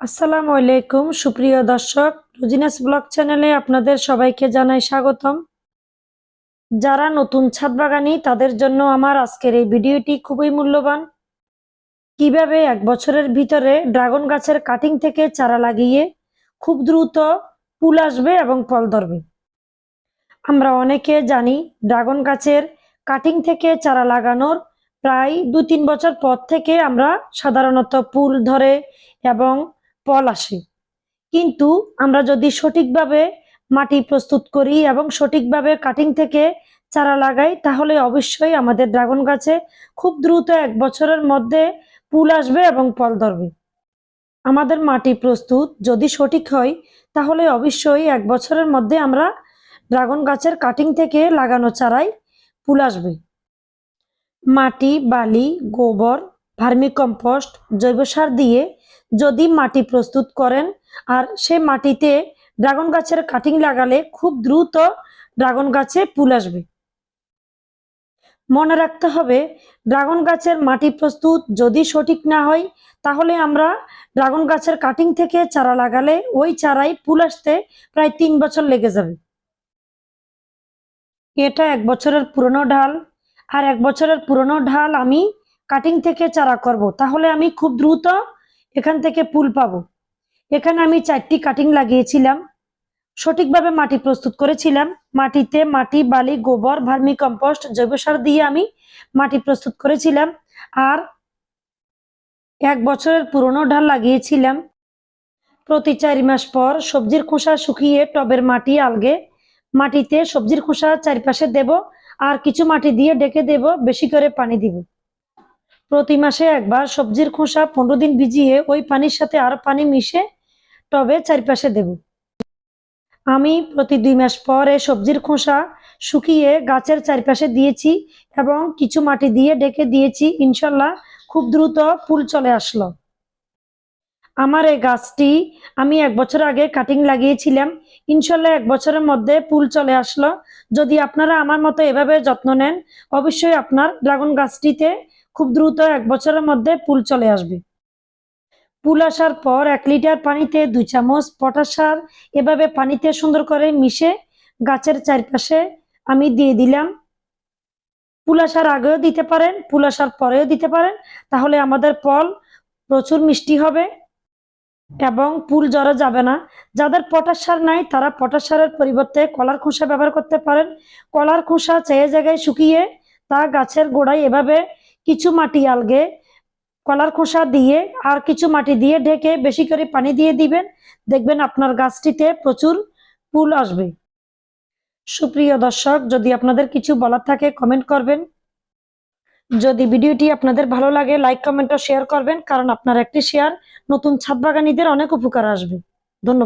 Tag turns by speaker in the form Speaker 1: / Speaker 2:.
Speaker 1: আসসালামু আলাইকুম সুপ্রিয় দর্শক, রুজিনাস ব্লগ চ্যানেলে আপনাদের সবাইকে জানাই স্বাগতম। যারা নতুন ছাদ বাগানি তাদের জন্য আমার আজকের এই ভিডিওটি খুবই মূল্যবান। কিভাবে এক বছরের ভিতরে ড্রাগন গাছের কাটিং থেকে চারা লাগিয়ে খুব দ্রুত ফুল আসবে এবং ফল ধরবে। আমরা অনেকে জানি ড্রাগন গাছের কাটিং থেকে চারা লাগানোর প্রায় 2-3 বছর পর থেকে আমরা সাধারণত ফুল ধরে এবং ফল আসে। কিন্তু আমরা যদি সঠিকভাবে মাটি প্রস্তুত করি এবং সঠিকভাবে কাটিং থেকে চারা লাগাই তাহলে অবশ্যই আমাদের ড্রাগন গাছে খুব দ্রুত এক বছরের মধ্যে ফুল আসবে এবং ফল ধরবে। আমাদের মাটি প্রস্তুত যদি সঠিক হয় তাহলে অবশ্যই এক বছরের মধ্যে আমরা ড্রাগন গাছের কাটিং থেকে লাগানো চারাই ফুল আসবে। মাটি, বালি, গোবর, ভার্মিকম্পোস্ট, জৈব সার দিয়ে যদি মাটি প্রস্তুত করেন আর সে মাটিতে ড্রাগন গাছের কাটিং লাগালে খুব দ্রুত ড্রাগন গাছে ফুল আসবে। মনে রাখতে হবে ড্রাগন গাছের মাটি প্রস্তুত যদি সঠিক না হয় তাহলে আমরা ড্রাগন গাছের কাটিং থেকে চারা লাগালে ওই চারাই ফুল আসতে প্রায় 3 বছর লেগে যাবে। এটা এক বছরের পুরনো ঢাল, আর এক বছরের পুরনো ঢাল আমি কাটিং থেকে চারা করব, তাহলে আমি খুব দ্রুত এখান থেকে ফুল পাবো। এখানে আমি 4টি কাটিং লাগিয়েছিলাম, সঠিকভাবে মাটি প্রস্তুত করেছিলাম। মাটিতে মাটি, বালি, গোবর, ভার্মি কম্পোস্ট, জৈব সার দিয়ে আমি মাটি প্রস্তুত করেছিলাম। আর এক বছরের পুরনো ঢাল লাগিয়েছিলাম। প্রতি 4 মাস পর সবজির খোসা শুকিয়ে টবের মাটি আলগে মাটিতে সবজির খোসা চারিপাশে দেব, আর কিছু মাটি দিয়ে ঢেকে দেব, বেশি করে পানি দিব। প্রতি মাসে একবার সবজির খোসা 15 দিন ভিজিয়ে ওই পানির সাথে আরো পানি মিশে টবে চারিপাশে দেব। আমি প্রতি 2 মাস পর এই সবজির খোসা শুকিয়ে গাছের চারিপাশে দিয়েছি এবং কিছু মাটি দিয়ে ঢেকে দিয়েছি। ইনশাল্লাহ খুব দ্রুত ফুল চলে আসলো। আমার এই গাছটি আমি এক বছর আগে কাটিং লাগিয়েছিলাম, ইনশাল্লাহ এক বছরের মধ্যে ফুল চলে আসলো। যদি আপনারা আমার মতো এভাবে যত্ন নেন অবশ্যই আপনার ড্রাগন গাছটিতে খুব দ্রুত এক বছরের মধ্যে ফুল চলে আসবে। ফুল আসার পর 1 লিটার পানিতে 2 চামচ পটাশ সার এভাবে পানিতে সুন্দর করে মিশে গাছের চারপাশে আমি দিয়ে দিলাম। ফুল আসার আগেও দিতে পারেন, ফুল আসার পরেও দিতে পারেন, তাহলে আমাদের ফল প্রচুর মিষ্টি হবে এবং ফুল ঝরা যাবে না। যাদের পটাশ সার নাই তারা পটাশ সারের পরিবর্তে কলার খোসা ব্যবহার করতে পারেন। কলার খোসা জায়গায় শুকিয়ে তা গাছের গোড়ায় এভাবে কিছু মাটি আলগে কলার খোসা দিয়ে আর কিছু মাটি দিয়ে ঢেকে বেশি করে পানি দিয়ে দিবেন, দেখবেন আপনার গাছটিতে প্রচুর ফুল আসবে। সুপ্রিয় দর্শক, যদি আপনাদের কিছু বলার থাকে কমেন্ট করবেন। যদি ভিডিওটি আপনাদের ভালো লাগে লাইক, কমেন্ট ও শেয়ার করবেন, কারণ আপনার একটি শেয়ার নতুন ছাদ বাগানীদের অনেক উপকার আসবে।